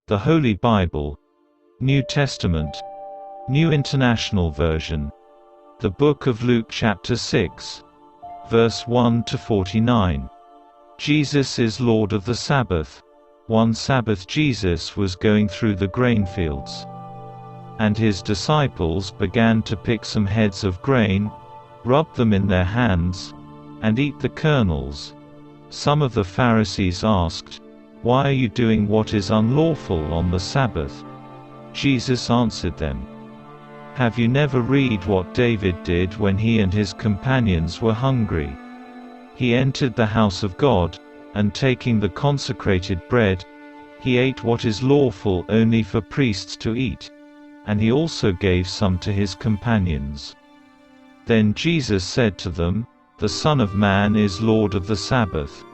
The Holy Bible, New Testament, New International Version. The Book of Luke chapter 6, verse 1 to 49. Jesus is Lord of the Sabbath. One Sabbath Jesus was going through the grain fields, and his disciples began to pick some heads of grain, rub them in their hands, and eat the kernels. Some of the Pharisees asked, "Why are you doing what is unlawful on the Sabbath?" Jesus answered them, "Have you never read what David did when he and his companions were hungry? He entered the house of God, and taking the consecrated bread, he ate what is lawful only for priests to eat, and he also gave some to his companions." Then Jesus said to them, "The Son of Man is Lord of the Sabbath."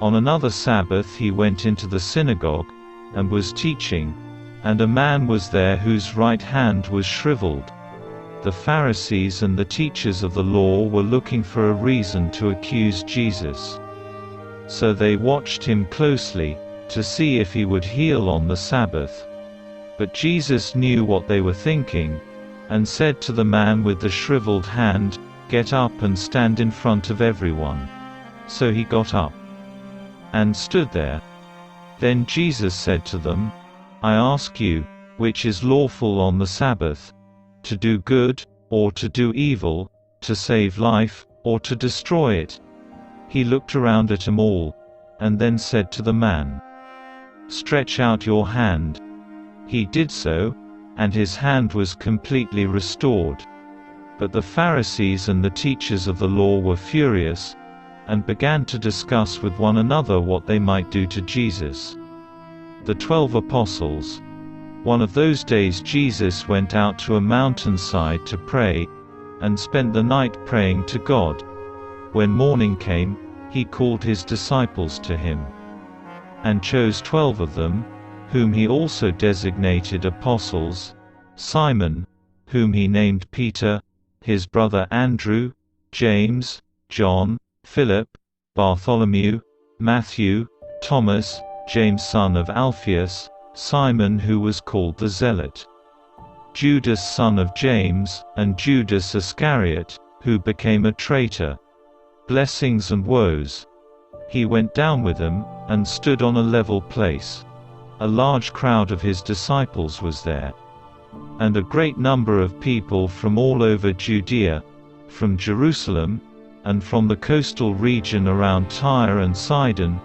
On another Sabbath he went into the synagogue, and was teaching, and a man was there whose right hand was shriveled. The Pharisees and the teachers of the law were looking for a reason to accuse Jesus. So they watched him closely, to see if he would heal on the Sabbath. But Jesus knew what they were thinking, and said to the man with the shriveled hand, "Get up and stand in front of everyone." So he got up and stood there. Then Jesus said to them, "I ask you, which is lawful on the Sabbath? To do good, or to do evil, to save life, or to destroy it?" He looked around at them all, and then said to the man, "Stretch out your hand." He did so, and his hand was completely restored. But the Pharisees and the teachers of the law were furious, and began to discuss with one another what they might do to Jesus. The 12 Apostles. One of those days Jesus went out to a mountainside to pray, and spent the night praying to God. When morning came, he called his disciples to him, and chose 12 of them, whom he also designated apostles: Simon, whom he named Peter, his brother Andrew, James, John, Philip, Bartholomew, Matthew, Thomas, James son of Alphaeus, Simon who was called the Zealot, Judas son of James, and Judas Iscariot, who became a traitor. Blessings and woes. He went down with them, and stood on a level place. A large crowd of his disciples was there, and a great number of people from all over Judea, from Jerusalem, and from the coastal region around Tyre and Sidon,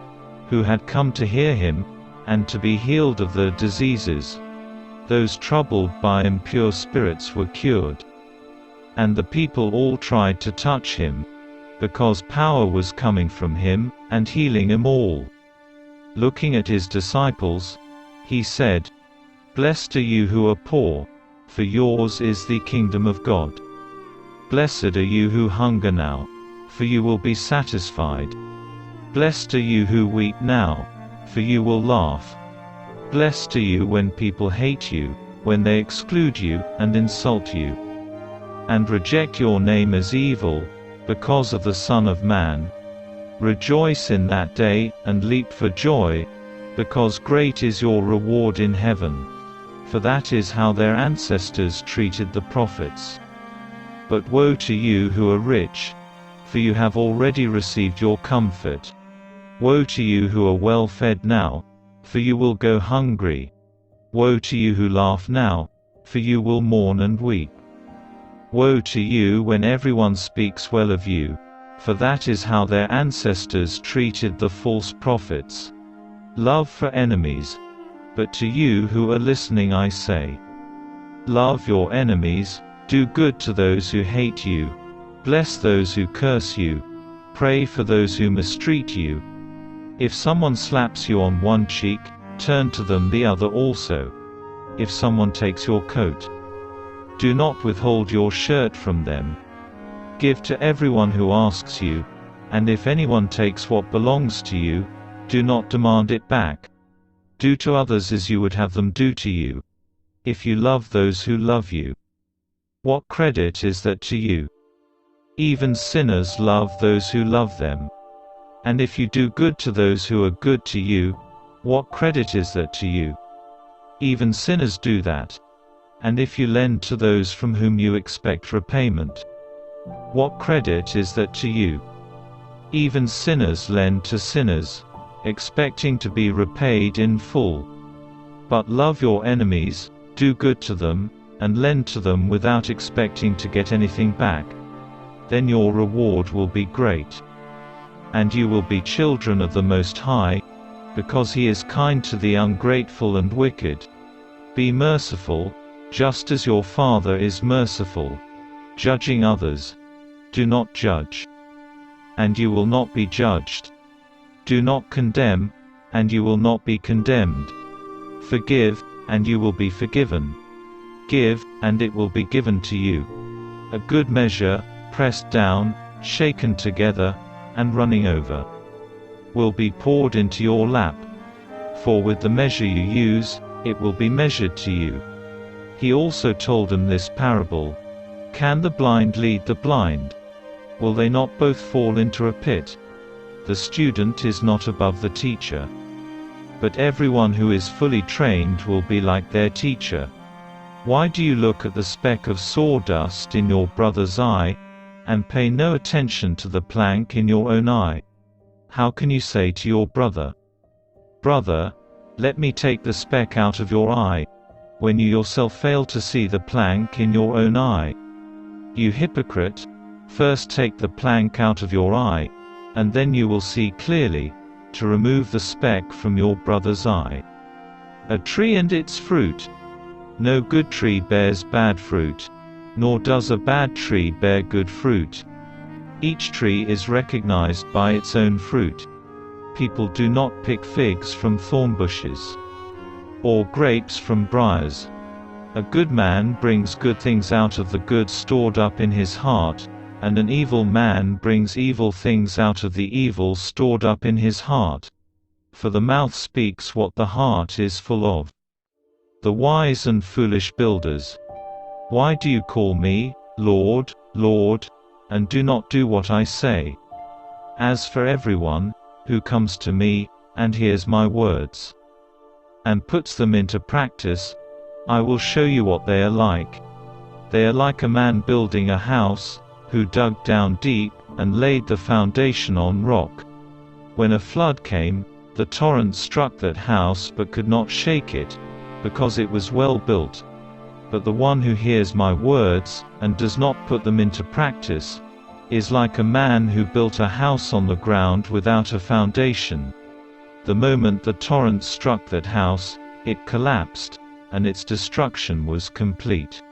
who had come to hear him, and to be healed of their diseases. Those troubled by impure spirits were cured. And the people all tried to touch him, because power was coming from him, and healing them all. Looking at his disciples, he said, "Blessed are you who are poor, for yours is the kingdom of God. Blessed are you who hunger now, for you will be satisfied. Blessed are you who weep now, for you will laugh. Blessed are you when people hate you, when they exclude you, and insult you, and reject your name as evil, because of the Son of Man. Rejoice in that day, and leap for joy, because great is your reward in heaven. For that is how their ancestors treated the prophets. But woe to you who are rich, for you have already received your comfort. Woe to you who are well fed now, for you will go hungry. Woe to you who laugh now, for you will mourn and weep. Woe to you when everyone speaks well of you, for that is how their ancestors treated the false prophets. Love for enemies. But to you who are listening I say, love your enemies, do good to those who hate you, bless those who curse you, pray for those who mistreat you. If someone slaps you on one cheek, turn to them the other also. If someone takes your coat, do not withhold your shirt from them. Give to everyone who asks you, and if anyone takes what belongs to you, do not demand it back. Do to others as you would have them do to you. If you love those who love you, what credit is that to you? Even sinners love those who love them. And if you do good to those who are good to you, what credit is that to you? Even sinners do that. And if you lend to those from whom you expect repayment, what credit is that to you? Even sinners lend to sinners, expecting to be repaid in full. But love your enemies, do good to them, and lend to them without expecting to get anything back. Then your reward will be great. And you will be children of the Most High, because He is kind to the ungrateful and wicked. Be merciful, just as your Father is merciful. Judging others. Do not judge, and you will not be judged. Do not condemn, and you will not be condemned. Forgive, and you will be forgiven. Give, and it will be given to you. A good measure, pressed down, shaken together, and running over, will be poured into your lap. For with the measure you use, it will be measured to you. He also told them this parable: Can the blind lead the blind? Will they not both fall into a pit? The student is not above the teacher. But everyone who is fully trained will be like their teacher. Why do you look at the speck of sawdust in your brother's eye, and pay no attention to the plank in your own eye? How can you say to your brother, Brother, let me take the speck out of your eye, when you yourself fail to see the plank in your own eye? You hypocrite, first take the plank out of your eye, and then you will see clearly to remove the speck from your brother's eye. A tree and its fruit. No good tree bears bad fruit, nor does a bad tree bear good fruit. Each tree is recognized by its own fruit. People do not pick figs from thorn bushes, or grapes from briars. A good man brings good things out of the good stored up in his heart, and an evil man brings evil things out of the evil stored up in his heart. For the mouth speaks what the heart is full of. The wise and foolish builders. Why do you call me, Lord, Lord, and do not do what I say? As for everyone who comes to me, and hears my words, and puts them into practice, I will show you what they are like. They are like a man building a house, who dug down deep, and laid the foundation on rock. When a flood came, the torrent struck that house but could not shake it, because it was well built. But the one who hears my words, and does not put them into practice, is like a man who built a house on the ground without a foundation. The moment the torrent struck that house, it collapsed, and its destruction was complete.